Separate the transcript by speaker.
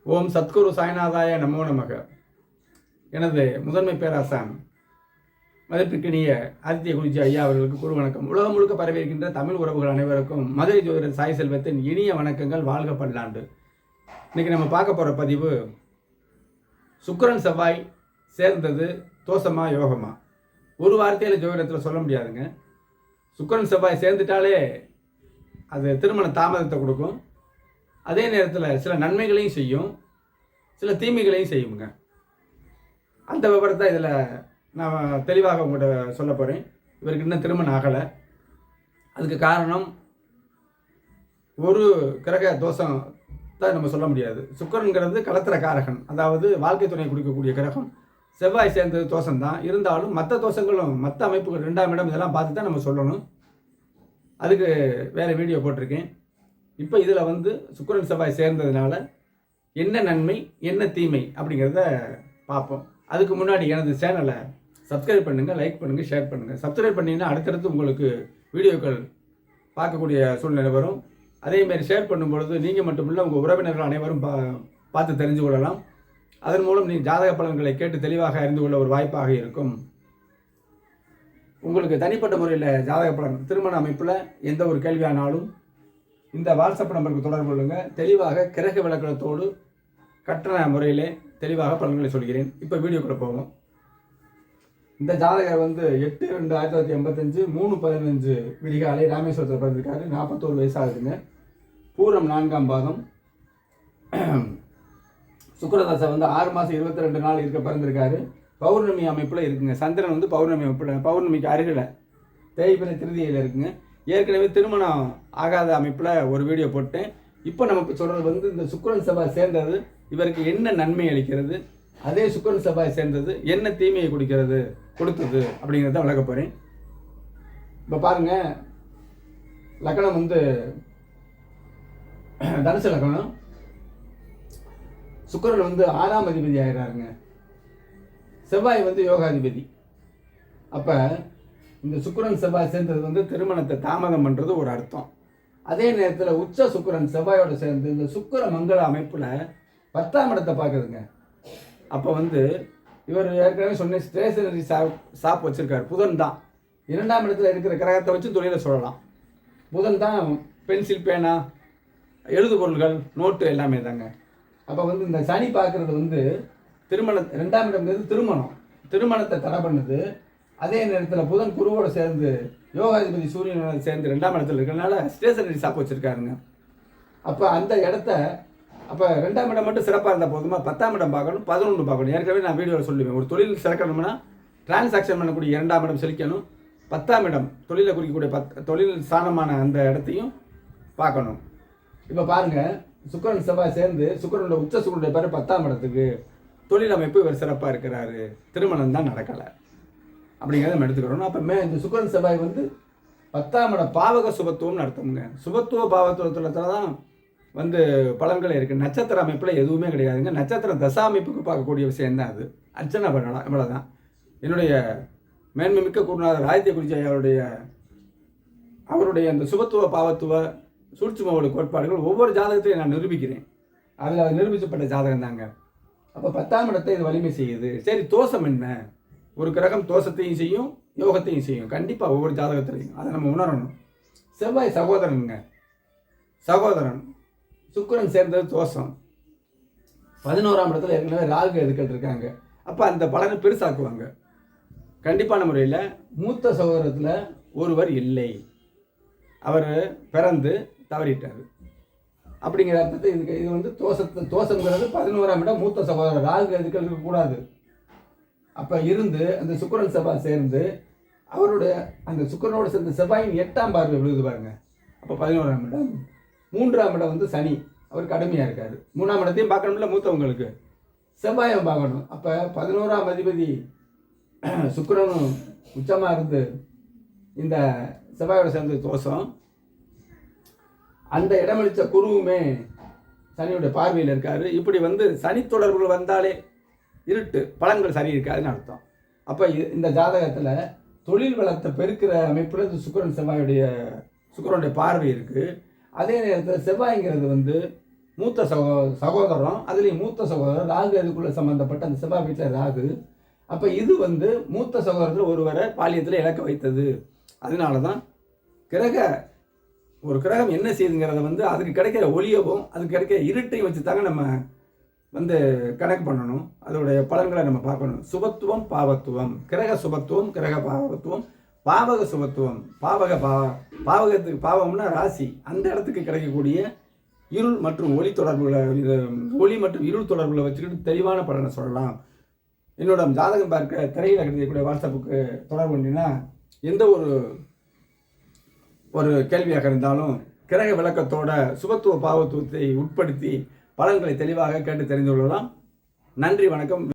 Speaker 1: ஓம் சத்குரு சாய்நாதாய நமோ நமக. எனது முதன்மை பேராசான் மதிப்பிற்கினிய ஆதித்ய குருஜி ஐயா அவர்களுக்கு குரு வணக்கம். உலகம் முழுக்க பரவியிருக்கின்ற தமிழ் உறவுகள் அனைவருக்கும் மதுரை ஜோதிடர் சாய் செல்வத்தின் இனிய வணக்கங்கள். வாழ்க பல்லாண்டு. இன்னைக்கு நம்ம பார்க்க போகிற பதிவு சுக்கிரன் செவ்வாய் சேர்ந்தது தோஷமா யோகமா? ஒரு வார்த்தையில் ஜோதிடத்தில் சொல்ல முடியாதுங்க. சுக்கிரன் செவ்வாய் சேர்ந்துட்டாலே அது திருமண தாமதத்தை கொடுக்கும். அதே நேரத்தில் சில நன்மைகளையும் செய்யும், சில தீமைகளையும் செய்யுங்க. அந்த விவரத்தை இதில் நான் தெளிவாக உங்கள்கிட்ட சொல்ல போகிறேன். இவருக்கு இன்னும் திருமணம் ஆகலை. அதுக்கு காரணம் ஒரு கிரக தோஷம் தான் நம்ம சொல்ல முடியாது. சுக்கிரன்கிறது கலத்திர காரகன், அதாவது வாழ்க்கை துணை கொடுக்கக்கூடிய கிரகம். செவ்வாய் சேர்ந்தது தோஷம்தான். இருந்தாலும் மற்ற தோஷங்களும் மற்ற அமைப்புகள் 2ஆம் இடம் இதெல்லாம் பார்த்து தான் நம்ம சொல்லணும். அதுக்கு வேறு வீடியோ போட்டிருக்கேன். இப்போ இதில் சுக்கிரன் செவ்வாய் சேர்ந்ததுனால என்ன நன்மை என்ன தீமை அப்படிங்கிறத பார்ப்போம். அதுக்கு முன்னாடி எனது சேனலை சப்ஸ்கிரைப் பண்ணுங்கள், லைக் பண்ணுங்கள், ஷேர் பண்ணுங்கள். சப்ஸ்கிரைப் பண்ணிங்கன்னா அடுத்தடுத்து உங்களுக்கு வீடியோக்கள் பார்க்கக்கூடிய சூழ்நிலை வரும். அதேமாரி ஷேர் பண்ணும்பொழுது நீங்கள் மட்டுமில்லை, உங்கள் உறவினர்கள் அனைவரும் பார்த்து தெரிஞ்சு கொள்ளலாம். அதன் மூலம் நீங்கள் ஜாதக பலன்களை கேட்டு தெளிவாக அறிந்து கொள்ள ஒரு வாய்ப்பாக இருக்கும். உங்களுக்கு தனிப்பட்ட முறையில் ஜாதக பலன் திருமண அமைப்பில் எந்த ஒரு கேள்வியானாலும் இந்த வாட்ஸ்அப் நம்பருக்கு தொடர்பு கொள்ளுங்கள். தெளிவாக கிரக விளக்கணத்தோடு கட்டண முறையிலே தெளிவாக பலன்களை சொல்கிறேன். இப்போ வீடியோக்குள்ளே போவோம். இந்த ஜாதகர் 8/2/1985 3/15 விடிகாலை ராமேஸ்வரத்தில் பிறந்திருக்காரு. 41 வயசாகுதுங்க. பூரம் 4ஆம் பாதம். சுக்கிரதசை 6 மாதம் 22 நாள் இருக்க பிறந்திருக்காரு. பௌர்ணமி அமைப்பில் இருக்குங்க. சந்திரன் பௌர்ணமி அமைப்பில், பௌர்ணமிக்கு அருகில் தேய்பிரை திருதியில் இருக்குங்க. ஏற்கனவே திருமணம் ஆகாத அமைப்பில் ஒரு வீடியோ போட்டேன். இப்போ நமக்கு சொல்கிறது இந்த சுக்கிரன் செவ்வாய் சேர்ந்தது இவருக்கு என்ன நன்மை அளிக்கிறது, அதே சுக்கிரன் செவ்வாய் சேர்ந்தது என்ன தீமையை கொடுத்தது அப்படிங்கிறத விளக்க போகிறேன். இப்போ பாருங்கள், லக்னம் தனுசு லக்னம். சுக்கிரன் 6ஆம் அதிபதி ஆகிறாருங்க. செவ்வாய் யோகாதிபதி. அப்போ இந்த சுக்கிரன் செவ்வாய் சேர்ந்தது திருமணத்தை தாமதம் பண்ணுறது ஒரு அர்த்தம். அதே நேரத்தில் உச்ச சுக்கிரன் செவ்வாயோட சேர்ந்து இந்த சுக்கிர மங்கள அமைப்பில் 10ஆம் இடத்தை பார்க்குதுங்க. அப்போ இவர் ஏற்கனவே சொன்ன ஸ்டேஷனரி ஷாப் வச்சுருக்காரு. புதன் தான் 2ஆம் இடத்துல இருக்கிற கிரகத்தை வச்சு தொழிலை சொல்லலாம். புதன் தான் பென்சில், பேனா, எழுது பொருள்கள், நோட்டு எல்லாமே தாங்க. அப்போ இந்த சனி பார்க்குறது திருமணம் 2ஆம் இடம்ங்கிறது திருமணத்தை தடை பண்ணுது. அதே நேரத்தில் புதன் குருவோடு சேர்ந்து யோகாதிபதி சூரியனோட சேர்ந்து 2ஆம் இடத்துல இருக்கிறதுனால ஸ்டேஷனரி ஷாப் வச்சுருக்காருங்க. அப்போ அந்த இடத்த 2ஆம் இடம் மட்டும் சிறப்பாக இருந்தால் போதுமா? 10ஆம் இடம் பார்க்கணும், 11 பார்க்கணும். ஏற்கனவே நான் வீடியோவில் சொல்லுவேன், ஒரு தொழில் சிறக்கணும்னா டிரான்சாக்ஷன் பண்ணக்கூடிய 2ஆம் இடம் செழிக்கணும். 10ஆம் இடம் தொழிலை குறிக்கக்கூடிய தொழில் ஸ்தானமான அந்த இடத்தையும் பார்க்கணும். இப்போ பாருங்கள், சுக்கிரன் செவ்வாய் சேர்ந்து சுக்கிரனோட உச்ச சுக்கிரனுடைய பேர் 10ஆம் இடத்துக்கு. தொழில் அமைப்பு இவர் சிறப்பாக இருக்கிறாரு, திருமணம் தான் நடக்கலை அப்படிங்கிறத நம்ம எடுத்துக்கிறோம். அப்போ இந்த சுக்கிரன் செவ்வாய் 10ஆம் இடம் பாவக சுபத்துவம்னு அர்த்தமுங்க. சுபத்துவ பாவத்துவத்தில் தான் பலன்கள் இருக்குது. நட்சத்திர அமைப்பில் எதுவுமே கிடையாதுங்க. நட்சத்திர தசா அமைப்புக்கு பார்க்கக்கூடிய விஷயம்தான் அது. அர்ச்சனை பண்ணலாம், இவ்வளோதான். என்னுடைய மேன்மைமிக்க குருநாதர் ஆதித்ய குருஜி அவருடைய அந்த சுபத்துவ பாவத்துவ சூட்சும கோட்பாடுகள் ஒவ்வொரு ஜாதகத்தையும் நான் நிரூபிக்கிறேன். அதில் அது நிரூபிக்கப்பட்ட ஜாதகம் தாங்க. அப்போ 10ஆம் இடத்தை இது வலிமை செய்யுது. சரி, தோஷம் என்ன? ஒரு கிரகம் தோஷத்தையும் செய்யும், யோகத்தையும் செய்யும். கண்டிப்பாக ஒவ்வொரு ஜாதகத்திலையும் அதை நம்ம உணரணும். செவ்வாய் சகோதரனுங்க, சகோதரன். சுக்கிரன் சேர்ந்தது தோஷம். 11ஆம் இடத்துல ஏற்கனவே ராகு எதுக்கள் இருக்காங்க. அப்போ அந்த பலனை பெருசாக்குவாங்க. கண்டிப்பான முறையில் மூத்த சகோதரத்தில் ஒருவர் இல்லை, அவர் பிறந்து தவறிட்டார் அப்படிங்கிற அர்த்தத்தை இது தோஷங்கிறது 11ஆம் இடம் மூத்த சகோதரர். ராகு எதுக்கள் இருக்கக்கூடாது. அப்போ அந்த சுக்கிரன் செவ்வாய் சேர்ந்து அவருடைய அந்த சுக்கிரனோடு சேர்ந்த செவ்வாயின் 8ஆம் பார்வை விழுது பாருங்க. அப்போ 11ஆம் இடம். 3ஆம் இடம் சனி, அவர் கடுமையாக இருக்கார். 3ஆம் இடத்தையும் பார்க்கணும்ல, மூத்தவங்களுக்கு செவ்வாயும் பார்க்கணும். அப்போ 11ஆம் அதிபதி சுக்கிரனும் உச்சமாக இருந்து இந்த செவ்வாயோட சேர்ந்த தோஷம். அந்த இடமளித்த குருவுமே சனியுடைய பார்வையில் இருக்கார். இப்படி சனி தொடர்புகள் வந்தாலே இருட்டு, பலன்கள் சரி இருக்காதுன்னு அர்த்தம். அப்போ இந்த ஜாதகத்தில் தொழில் வளத்தை பெருக்கிற அமைப்பில் இந்த சுக்கிரனுடைய பார்வை இருக்குது. அதே நேரத்தில் செவ்வாய்ங்கிறது மூத்த சகோதரம், அதுலேயும் மூத்த சகோதரர் ராகு அதுக்குள்ளே சம்மந்தப்பட்ட அந்த செவ்வாய் வீட்டில் ராகு. அப்போ இது வந்து மூத்த சகோதரத்தில் ஒருவரை பாலியத்தில் இழக்க வைத்தது. அதனால தான் ஒரு கிரகம் என்ன செய்யுதுங்கிறத வந்து அதுக்கு கிடைக்கிற ஒளியவும் அதுக்கு கிடைக்கிற இருட்டையும் வச்சு தாங்க நம்ம வந்து கனெக்ட் பண்ணணும். அதோடைய பலன்களை நம்ம பார்க்கணும். சுபத்துவம் பாவத்துவம், கிரக சுபத்துவம் கிரக பாவத்துவம், பாவக சுபத்துவம், பாவகத்துக்கு பாவம்னா ராசி, அந்த இடத்துக்கு கிடைக்கக்கூடிய இருள் மற்றும் ஒளி தொடர்புகளை, ஒளி மற்றும் இருள் தொடர்புகளை வச்சுக்கிட்டு தெளிவான பலனை சொல்லலாம். என்னோட ஜாதகம் பார்க்க திரையில் கிடைக்கக்கூடிய வாட்ஸ்அப்புக்கு தொடர்பு பண்ணினா எந்த ஒரு கேள்வியாக இருந்தாலும் கிரக விளக்கத்தோட சுபத்துவ பாவத்துவத்தை உட்படுத்தி பலன்களை தெளிவாக கேட்டு தெரிந்து கொள்ளலாம். நன்றி, வணக்கம்.